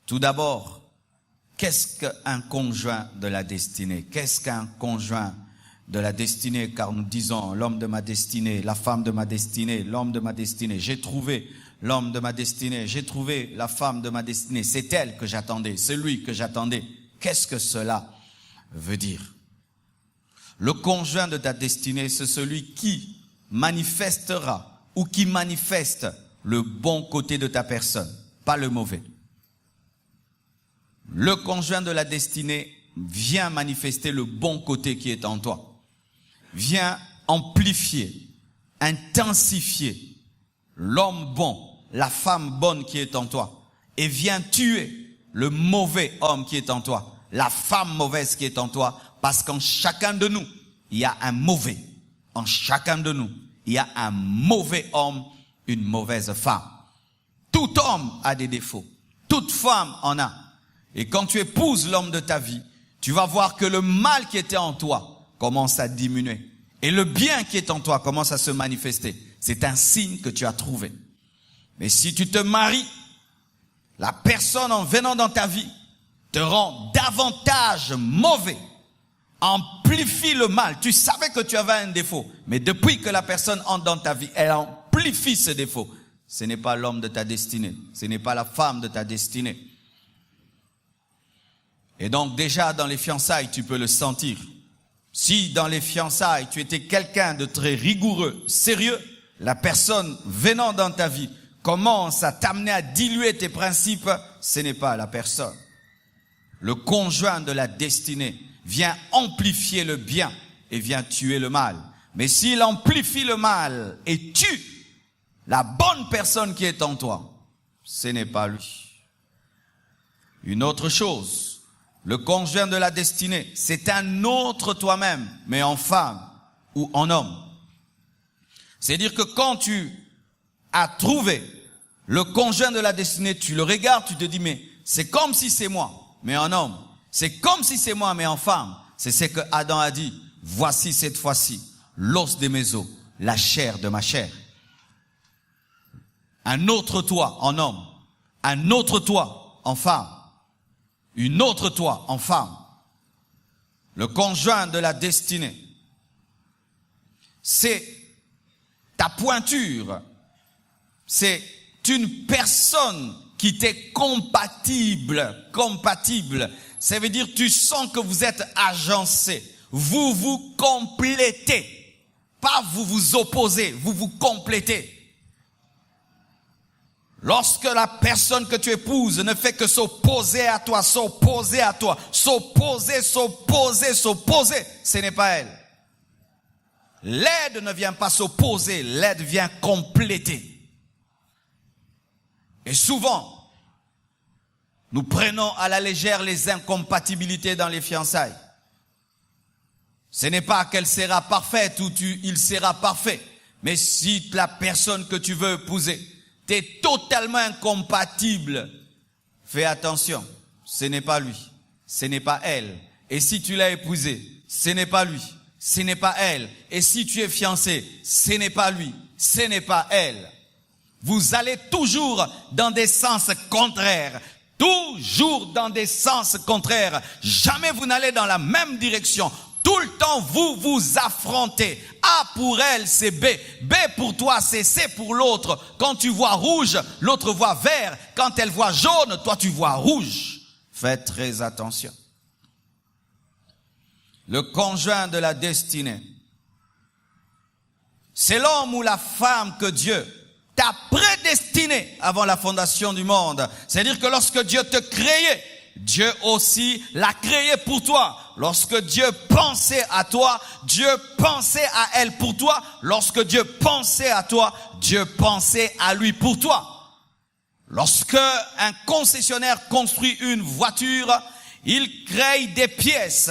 Tout d'abord, qu'est-ce qu'un conjoint de la destinée? Qu'est-ce qu'un conjoint de la destinée? Car nous disons l'homme de ma destinée, la femme de ma destinée, l'homme de ma destinée. J'ai trouvé l'homme de ma destinée, j'ai trouvé la femme de ma destinée. C'est elle que j'attendais, c'est lui que j'attendais. Qu'est-ce que cela veut dire? Le conjoint de ta destinée, c'est celui qui manifestera ou qui manifeste le bon côté de ta personne, pas le mauvais. Le conjoint de la destinée vient manifester le bon côté qui est en toi. Vient amplifier, intensifier l'homme bon, la femme bonne qui est en toi. Et vient tuer le mauvais homme qui est en toi, la femme mauvaise qui est en toi. Parce qu'en chacun de nous, il y a un mauvais. En chacun de nous, il y a un mauvais homme, une mauvaise femme. Tout homme a des défauts. Toute femme en a. Et quand tu épouses l'homme de ta vie, tu vas voir que le mal qui était en toi commence à diminuer. Et le bien qui est en toi commence à se manifester. C'est un signe que tu as trouvé. Mais si tu te maries, la personne en venant dans ta vie te rend davantage mauvais, amplifie le mal. Tu savais que tu avais un défaut, mais depuis que la personne entre dans ta vie, elle amplifie ce défaut. Ce n'est pas l'homme de ta destinée, ce n'est pas la femme de ta destinée. Et donc déjà dans les fiançailles, tu peux le sentir. Si dans les fiançailles, tu étais quelqu'un de très rigoureux, sérieux, la personne venant dans ta vie commence à t'amener à diluer tes principes, ce n'est pas la personne. Le conjoint de la destinée vient amplifier le bien et vient tuer le mal. Mais s'il amplifie le mal et tue la bonne personne qui est en toi, ce n'est pas lui. Une autre chose, le conjoint de la destinée, c'est un autre toi-même, mais en femme ou en homme. C'est-à-dire que quand tu as trouvé le conjoint de la destinée, tu le regardes, tu te dis, mais c'est comme si c'est moi, mais en homme. C'est comme si c'est moi, mais en femme. C'est ce que Adam a dit. Voici cette fois-ci l'os de mes os, la chair de ma chair. Un autre toi en homme, un autre toi en femme, une autre toi en femme. Le conjoint de la destinée, c'est ta pointure, c'est une personne qui t'est compatible. Ça veut dire tu sens que vous êtes agencés, vous vous complétez, pas vous vous opposez, vous vous complétez. Lorsque la personne que tu épouses ne fait que s'opposer à toi, s'opposer, ce n'est pas elle. L'aide ne vient pas s'opposer, l'aide vient compléter. Et souvent, nous prenons à la légère les incompatibilités dans les fiançailles. Ce n'est pas qu'elle sera parfaite ou il sera parfait. Mais si la personne que tu veux épouser t'es totalement incompatible, fais attention. Ce n'est pas lui, ce n'est pas elle. Et si tu l'as épousé, ce n'est pas lui, ce n'est pas elle. Et si tu es fiancé, ce n'est pas lui, ce n'est pas elle. Vous allez toujours dans des sens contraires. Toujours dans des sens contraires. Jamais vous n'allez dans la même direction. Tout le temps, vous vous affrontez. A pour elle, c'est B. B pour toi, c'est C pour l'autre. Quand tu vois rouge, l'autre voit vert. Quand elle voit jaune, toi tu vois rouge. Faites très attention. Le conjoint de la destinée, c'est l'homme ou la femme que Dieu t'a prédestiné avant la fondation du monde. C'est-à-dire que lorsque Dieu te créait, Dieu aussi l'a créé pour toi. Lorsque Dieu pensait à toi, Dieu pensait à elle pour toi. Lorsque Dieu pensait à toi, Dieu pensait à lui pour toi. Lorsque un concessionnaire construit une voiture, il crée des pièces.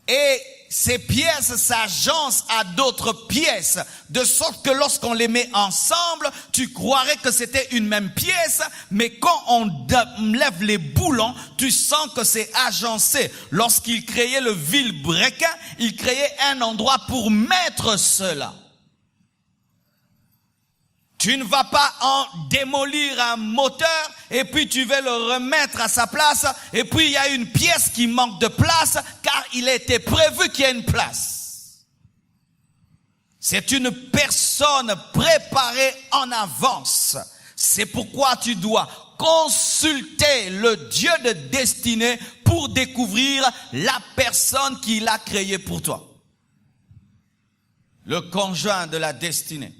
Et ces pièces s'agencent à d'autres pièces, de sorte que lorsqu'on les met ensemble, tu croirais que c'était une même pièce, mais quand on lève les boulons, tu sens que c'est agencé. Lorsqu'il créait le vilebrequin, il créait un endroit pour mettre cela. Tu ne vas pas en démolir un moteur et puis tu vas le remettre à sa place et puis il y a une pièce qui manque de place car il était prévu qu'il y ait une place. C'est une personne préparée en avance. C'est pourquoi tu dois consulter le Dieu de destinée pour découvrir la personne qu'il a créée pour toi. Le conjoint de la destinée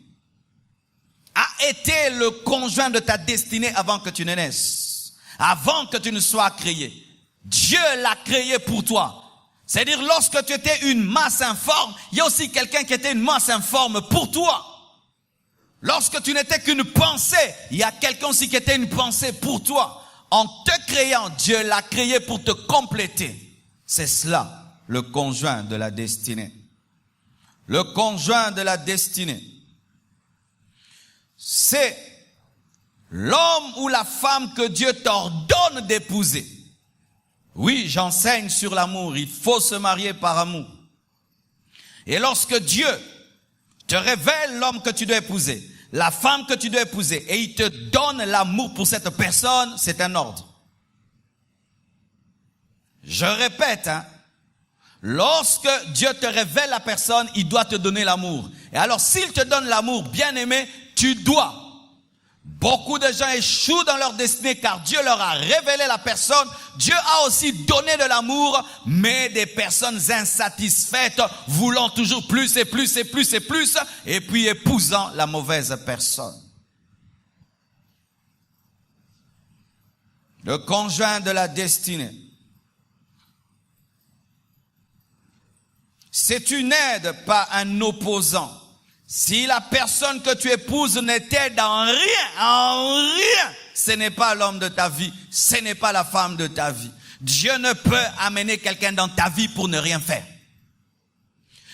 a été le conjoint de ta destinée avant que tu ne naisses, avant que tu ne sois créé. Dieu l'a créé pour toi. C'est-à-dire, lorsque tu étais une masse informe, il y a aussi quelqu'un qui était une masse informe pour toi. Lorsque tu n'étais qu'une pensée, il y a quelqu'un aussi qui était une pensée pour toi. En te créant, Dieu l'a créé pour te compléter. C'est cela, le conjoint de la destinée. Le conjoint de la destinée, c'est l'homme ou la femme que Dieu t'ordonne d'épouser. Oui, j'enseigne sur l'amour. Il faut se marier par amour. Et lorsque Dieu te révèle l'homme que tu dois épouser, la femme que tu dois épouser, et il te donne l'amour pour cette personne, c'est un ordre. Je répète, lorsque Dieu te révèle la personne, il doit te donner l'amour. Et alors, s'il te donne l'amour, bien aimé, tu dois. Beaucoup de gens échouent dans leur destinée car Dieu leur a révélé la personne. Dieu a aussi donné de l'amour, mais des personnes insatisfaites, voulant toujours plus et plus et plus et plus, et puis épousant la mauvaise personne. Le conjoint de la destinée, c'est une aide, pas un opposant. Si la personne que tu épouses n'était en rien, ce n'est pas l'homme de ta vie, ce n'est pas la femme de ta vie. Dieu ne peut amener quelqu'un dans ta vie pour ne rien faire.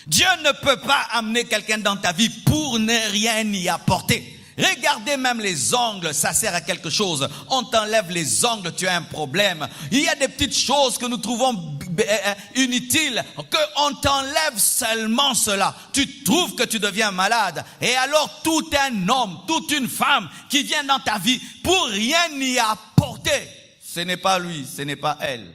Dieu ne peut pas amener quelqu'un dans ta vie pour ne rien y apporter. Regardez même les ongles, ça sert à quelque chose. On t'enlève les ongles, tu as un problème. Il y a des petites choses que nous trouvons inutiles, qu'on t'enlève seulement cela. Tu trouves que tu deviens malade. Et alors tout un homme, toute une femme qui vient dans ta vie pour rien y apporter, ce n'est pas lui, ce n'est pas elle.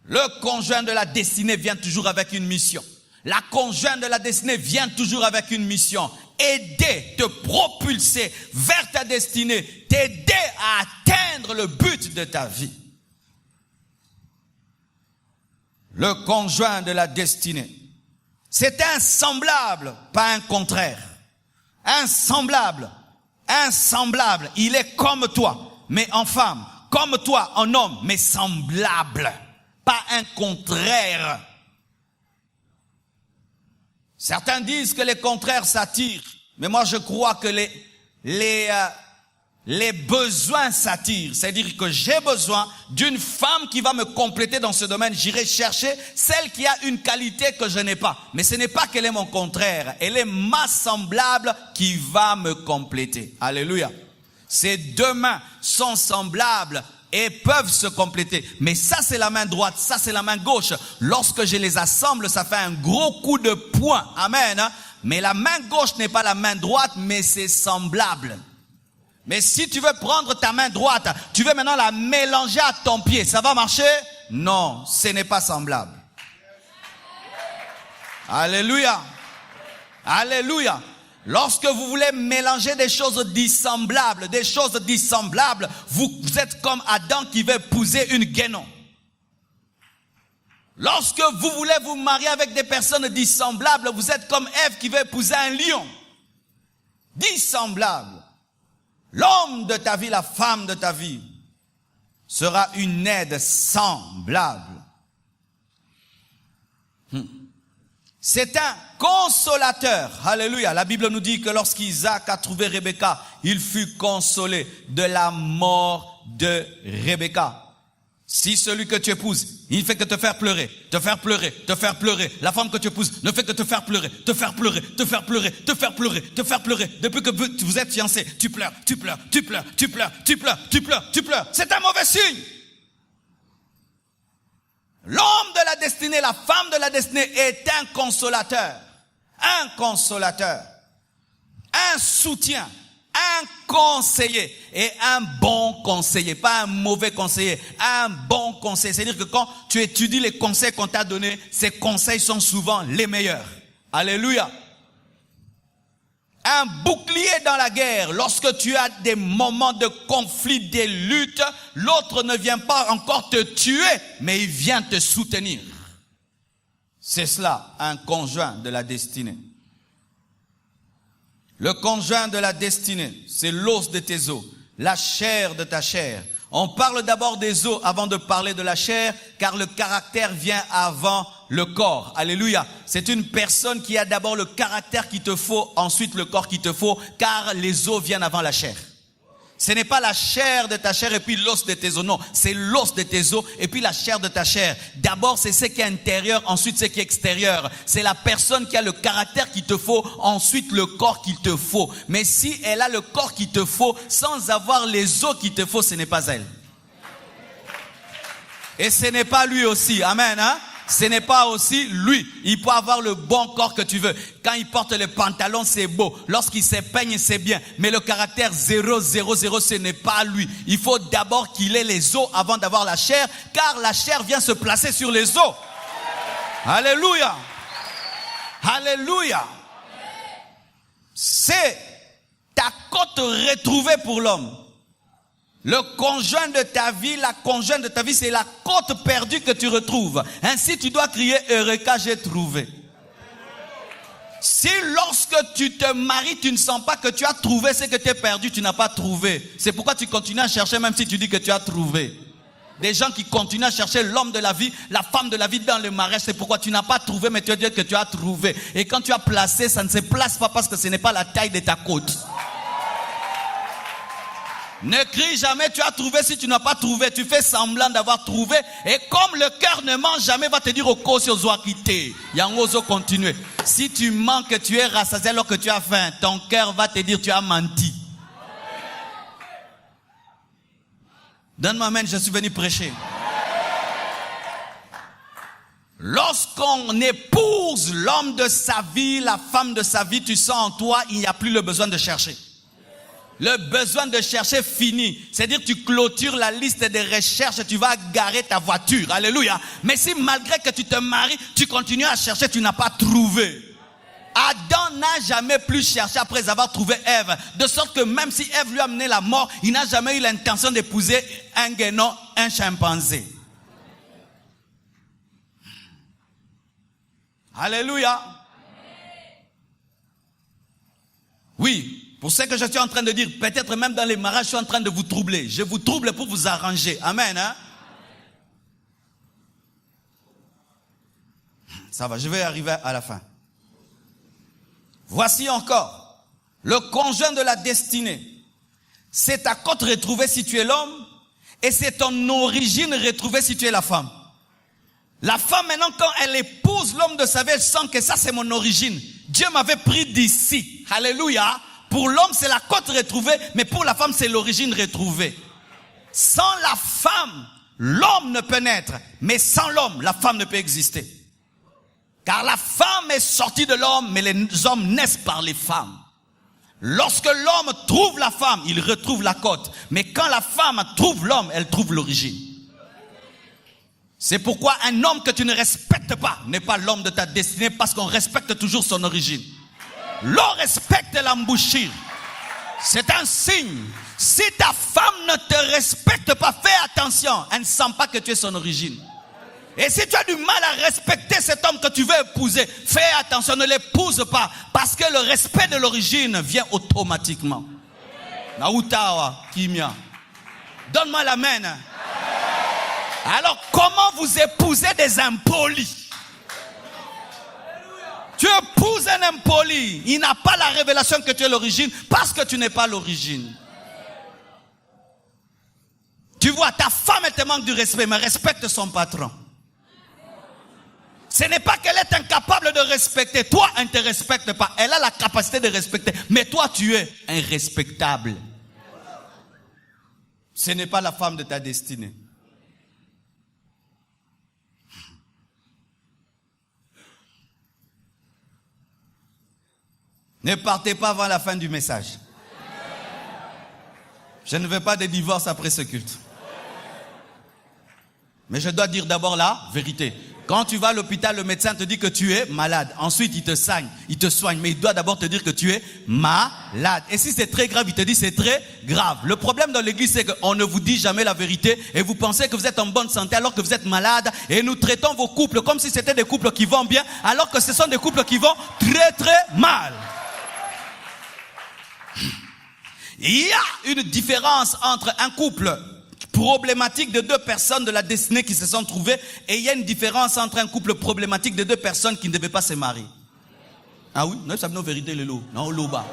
Le conjoint de la destinée vient toujours avec une mission. La conjointe de la destinée vient toujours avec une mission. Aider, te propulser vers ta destinée, t'aider à atteindre le but de ta vie. Le conjoint de la destinée, c'est un semblable, pas un contraire. Un semblable, il est comme toi, mais en femme, comme toi en homme, mais semblable, pas un contraire. Certains disent que les contraires s'attirent, mais moi je crois que les besoins s'attirent. C'est-à-dire que j'ai besoin d'une femme qui va me compléter dans ce domaine. J'irai chercher celle qui a une qualité que je n'ai pas. Mais ce n'est pas qu'elle est mon contraire, elle est ma semblable qui va me compléter. Alléluia. Ces deux mains sont semblables et peuvent se compléter. Mais ça, c'est la main droite, ça, c'est la main gauche. Lorsque je les assemble, ça fait un gros coup de poing. Amen. Mais la main gauche n'est pas la main droite, mais c'est semblable. Mais si tu veux prendre ta main droite, tu veux maintenant la mélanger à ton pied, ça va marcher? Non, ce n'est pas semblable. Alléluia. Alléluia. Lorsque vous voulez mélanger des choses dissemblables, vous êtes comme Adam qui veut épouser une guénon. Lorsque vous voulez vous marier avec des personnes dissemblables, vous êtes comme Ève qui veut épouser un lion. Dissemblable. L'homme de ta vie, la femme de ta vie, sera une aide semblable. C'est un consolateur. Alléluia. La Bible nous dit que lorsqu'Isaac a trouvé Rebecca, il fut consolé de la mort de Rebecca. Si celui que tu épouses, il ne fait que te faire pleurer, te faire pleurer, te faire pleurer. La femme que tu épouses ne fait que te faire pleurer, te faire pleurer, te faire pleurer, te faire pleurer, te faire pleurer. Depuis que vous êtes fiancés, tu pleures, tu pleures, tu pleures, tu pleures, tu pleures, tu pleures, tu pleures. C'est un mauvais signe. L'homme de la destinée, la femme de la destinée est un consolateur. Un consolateur. un soutien, un conseiller et un bon conseiller, pas un mauvais conseiller, un bon conseiller. C'est-à-dire que quand tu étudies les conseils qu'on t'a donnés, ces conseils sont souvent les meilleurs. Alléluia. Un bouclier dans la guerre. Lorsque tu as des moments de conflit, des luttes, l'autre ne vient pas encore te tuer, mais il vient te soutenir. C'est cela, un conjoint de la destinée. Le conjoint de la destinée, c'est l'os de tes os, la chair de ta chair. On parle d'abord des os avant de parler de la chair, car le caractère vient avant le corps. Alléluia. C'est une personne qui a d'abord le caractère qu'il te faut, ensuite le corps qu'il te faut, car les os viennent avant la chair. Ce n'est pas la chair de ta chair et puis l'os de tes os, non. C'est l'os de tes os et puis la chair de ta chair. D'abord, c'est ce qui est intérieur, ensuite ce qui est extérieur. C'est la personne qui a le caractère qu'il te faut, ensuite le corps qu'il te faut. Mais si elle a le corps qu'il te faut, sans avoir les os qu'il te faut, ce n'est pas elle. Et ce n'est pas lui aussi. Amen, hein? Ce n'est pas aussi lui. Il peut avoir le bon corps que tu veux. Quand il porte les pantalons, c'est beau. Lorsqu'il se peigne, c'est bien. Mais le caractère 0, 0, 0, ce n'est pas lui. Il faut d'abord qu'il ait les os avant d'avoir la chair, car la chair vient se placer sur les os. Alléluia. Alléluia. C'est ta côte retrouvée pour l'homme. Le conjoint de ta vie, la conjointe de ta vie, c'est la côte perdue que tu retrouves. Ainsi, tu dois crier, Eureka, j'ai trouvé. Si lorsque tu te maries, tu ne sens pas que tu as trouvé ce que tu as perdu, tu n'as pas trouvé. C'est pourquoi tu continues à chercher même si tu dis que tu as trouvé. Des gens qui continuent à chercher l'homme de la vie, la femme de la vie dans le mariage, c'est pourquoi tu n'as pas trouvé, mais tu as dit que tu as trouvé. Et quand tu as placé, ça ne se place pas parce que ce n'est pas la taille de ta côte. Ne crie jamais tu as trouvé si tu n'as pas trouvé. Tu fais semblant d'avoir trouvé. Et comme le cœur ne ment jamais, va te dire au cause aux oies quitter. Yangozo continuer. Si tu mens que tu es rassasié alors que tu as faim, ton cœur va te dire tu as menti. Donne-moi amen, je suis venu prêcher. Lorsqu'on épouse l'homme de sa vie, la femme de sa vie, tu sens en toi, il n'y a plus le besoin de chercher. Le besoin de chercher fini. C'est-à-dire tu clôtures la liste des recherches et tu vas garer ta voiture. Alléluia. Mais si malgré que tu te maries, tu continues à chercher, tu n'as pas trouvé. Adam n'a jamais plus cherché après avoir trouvé Ève. De sorte que même si Ève lui a amené la mort, il n'a jamais eu l'intention d'épouser un guénon, un chimpanzé. Alléluia. Oui. Pour ce que je suis en train de dire, peut-être même dans les mariages, je suis en train de vous troubler. Je vous trouble pour vous arranger. Amen. Hein? Ça va, je vais arriver à la fin. Voici encore le conjoint de la destinée. C'est ta côte retrouvée si tu es l'homme et c'est ton origine retrouvée si tu es la femme. La femme maintenant, quand elle épouse l'homme de sa vie, elle sent que ça c'est mon origine. Dieu m'avait pris d'ici. Alléluia. Pour l'homme, c'est la côte retrouvée, mais pour la femme, c'est l'origine retrouvée. Sans la femme, l'homme ne peut naître, mais sans l'homme, la femme ne peut exister. Car la femme est sortie de l'homme, mais les hommes naissent par les femmes. Lorsque l'homme trouve la femme, il retrouve la côte. Mais quand la femme trouve l'homme, elle trouve l'origine. C'est pourquoi un homme que tu ne respectes pas n'est pas l'homme de ta destinée, parce qu'on respecte toujours son origine. L'on respecte l'embouchure. C'est un signe. Si ta femme ne te respecte pas, fais attention. Elle ne sent pas que tu es son origine. Et si tu as du mal à respecter cet homme que tu veux épouser, fais attention, ne l'épouse pas. Parce que le respect de l'origine vient automatiquement. Nautawa, Kimia. Donne-moi l'amen. Alors comment vous épousez des impolis? Tu épouses un impoli, il n'a pas la révélation que tu es l'origine parce que tu n'es pas l'origine. Tu vois, ta femme, elle te manque du respect, mais respecte son patron. Ce n'est pas qu'elle est incapable de respecter. Toi, elle ne te respecte pas. Elle a la capacité de respecter, mais toi, tu es irrespectable. Ce n'est pas la femme de ta destinée. Ne partez pas avant la fin du message. Je ne veux pas de divorce après ce culte. Mais je dois dire d'abord la vérité. Quand tu vas à l'hôpital, le médecin te dit que tu es malade. Ensuite, il te soigne. Mais il doit d'abord te dire que tu es malade. Et si c'est très grave, il te dit c'est très grave. Le problème dans l'église, c'est qu'on ne vous dit jamais la vérité. Et vous pensez que vous êtes en bonne santé alors que vous êtes malade. Et nous traitons vos couples comme si c'était des couples qui vont bien. Alors que ce sont des couples qui vont très très mal. Il y a une différence entre un couple problématique de deux personnes de la destinée qui se sont trouvées, et il y a une différence entre un couple problématique de deux personnes qui ne devaient pas se marier. Ah oui, nous savons la vérité, le lot. Non, l'eau bas.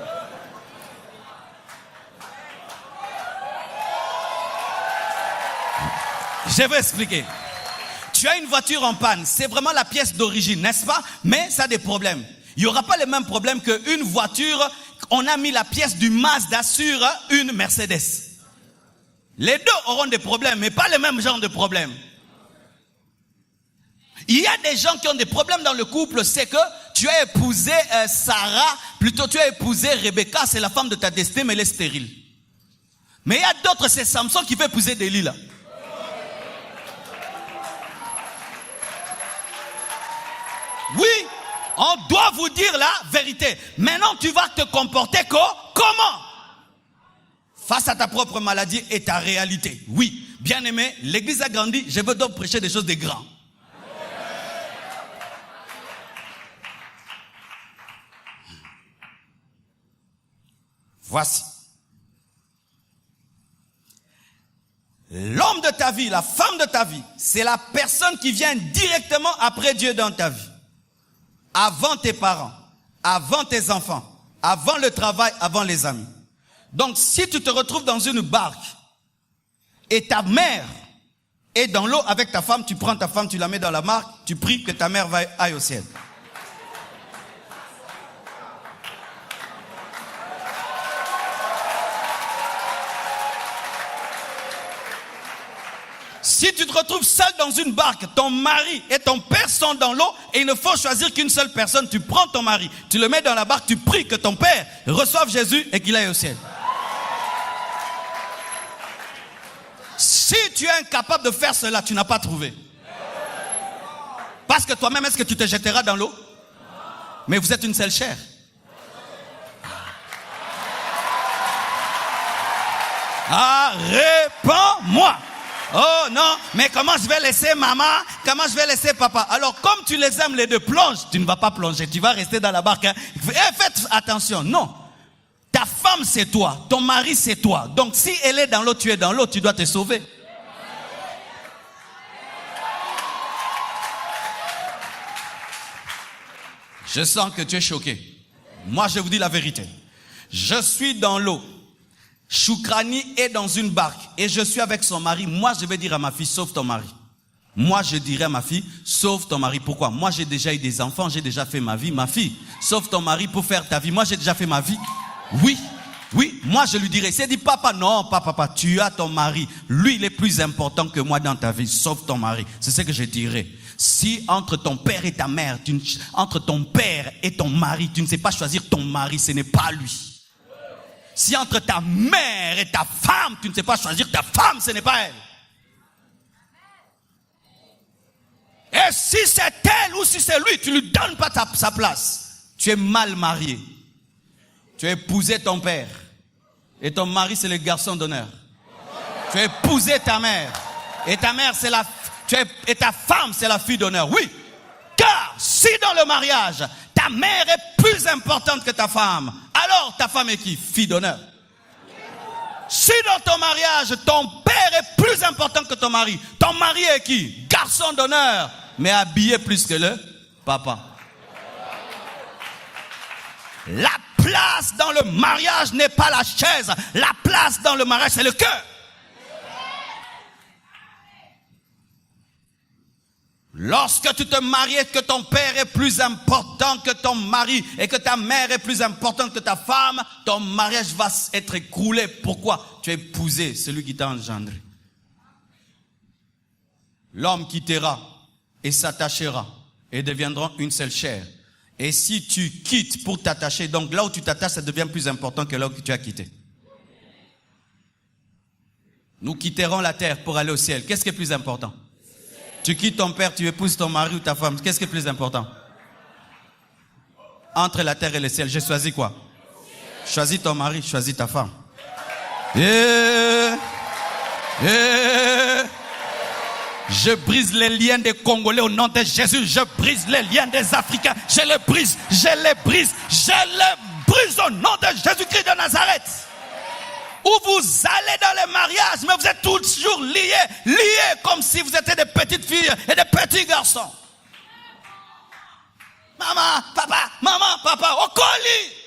Je vais expliquer. Tu as une voiture en panne, c'est vraiment la pièce d'origine, n'est-ce pas? Mais ça a des problèmes. Il n'y aura pas les mêmes problèmes qu'une voiture, on a mis la pièce du Mazda sur une Mercedes. Les deux auront des problèmes, mais pas le même genre de problèmes. Il y a des gens qui ont des problèmes dans le couple, c'est que tu as épousé Sarah, plutôt tu as épousé Rebecca, c'est la femme de ta destinée, mais elle est stérile. Mais il y a d'autres, c'est Samson qui veut épouser Delilah. Oui, on doit vous dire la vérité. Maintenant, tu vas te comporter comment? Face à ta propre maladie et ta réalité. Oui, bien aimé, l'église a grandi, je veux donc prêcher des choses de grands. Voici. L'homme de ta vie, la femme de ta vie, c'est la personne qui vient directement après Dieu dans ta vie. Avant tes parents, avant tes enfants, avant le travail, avant les amis. Donc, si tu te retrouves dans une barque et ta mère est dans l'eau avec ta femme, tu prends ta femme, tu la mets dans la barque, tu pries que ta mère aille au ciel. Si tu te retrouves seul dans une barque, ton mari et ton père sont dans l'eau et il ne faut choisir qu'une seule personne, tu prends ton mari, tu le mets dans la barque, tu pries que ton père reçoive Jésus et qu'il aille au ciel. Si tu es incapable de faire cela, tu n'as pas trouvé. Parce que toi-même, est-ce que tu te jetteras dans l'eau? Mais vous êtes une seule chair. Ah, réponds-moi. Oh non, mais comment je vais laisser maman? Comment je vais laisser papa? Alors, comme tu les aimes les deux, plonge. Tu ne vas pas plonger, tu vas rester dans la barque. Hein. Faites attention, non. Ta femme, c'est toi. Ton mari, c'est toi. Donc, si elle est dans l'eau, tu es dans l'eau, tu dois te sauver. Je sens que tu es choqué. Moi, je vous dis la vérité. Je suis dans l'eau. Choukrani est dans une barque et je suis avec son mari. Moi, je vais dire à ma fille, sauve ton mari. Moi, je dirais à ma fille, sauve ton mari. Pourquoi? Moi, j'ai déjà eu des enfants, j'ai déjà fait ma vie. Ma fille, sauve ton mari pour faire ta vie. Moi, j'ai déjà fait ma vie. Oui, oui, moi, je lui dirais. C'est dit, papa, non, papa, tu as ton mari. Lui, il est plus important que moi dans ta vie. Sauve ton mari. C'est ce que je dirais. Si entre ton père et ta mère, entre ton père et ton mari, tu ne sais pas choisir ton mari, ce n'est pas lui. Si entre ta mère et ta femme, tu ne sais pas choisir ta femme, ce n'est pas elle. Et si c'est elle ou si c'est lui, tu ne lui donnes pas sa place. Tu es mal marié. Tu as épousé ton père. Et ton mari, c'est le garçon d'honneur. Tu as épousé ta mère. Et ta mère, et ta femme, c'est la fille d'honneur. Oui. Car si dans le mariage, ta mère est plus importante que ta femme, alors ta femme est qui? Fille d'honneur. Si dans ton mariage, ton père est plus important que ton mari est qui? Garçon d'honneur, mais habillé plus que le papa. La place dans le mariage n'est pas la chaise. La place dans le mariage, c'est le cœur. Lorsque tu te maries et que ton père est plus important que ton mari et que ta mère est plus importante que ta femme, ton mariage va être écroulé. Pourquoi? Tu as épousé celui qui t'a engendré. L'homme quittera et s'attachera et deviendront une seule chair. Et si tu quittes pour t'attacher, donc là où tu t'attaches, ça devient plus important que là où tu as quitté. Nous quitterons la terre pour aller au ciel. Qu'est-ce qui est plus important? Tu quittes ton père, tu épouses ton mari ou ta femme. Qu'est-ce qui est plus important? Entre la terre et le ciel, j'ai choisi quoi? Choisis ton mari, choisis ta femme. Je brise les liens des Congolais au nom de Jésus. Je brise les liens des Africains. Je les brise au nom de Jésus-Christ de Nazareth. Où vous allez dans les mariages, mais vous êtes toujours liés comme si vous étiez des petites filles et des petits garçons. Maman, papa, au colis.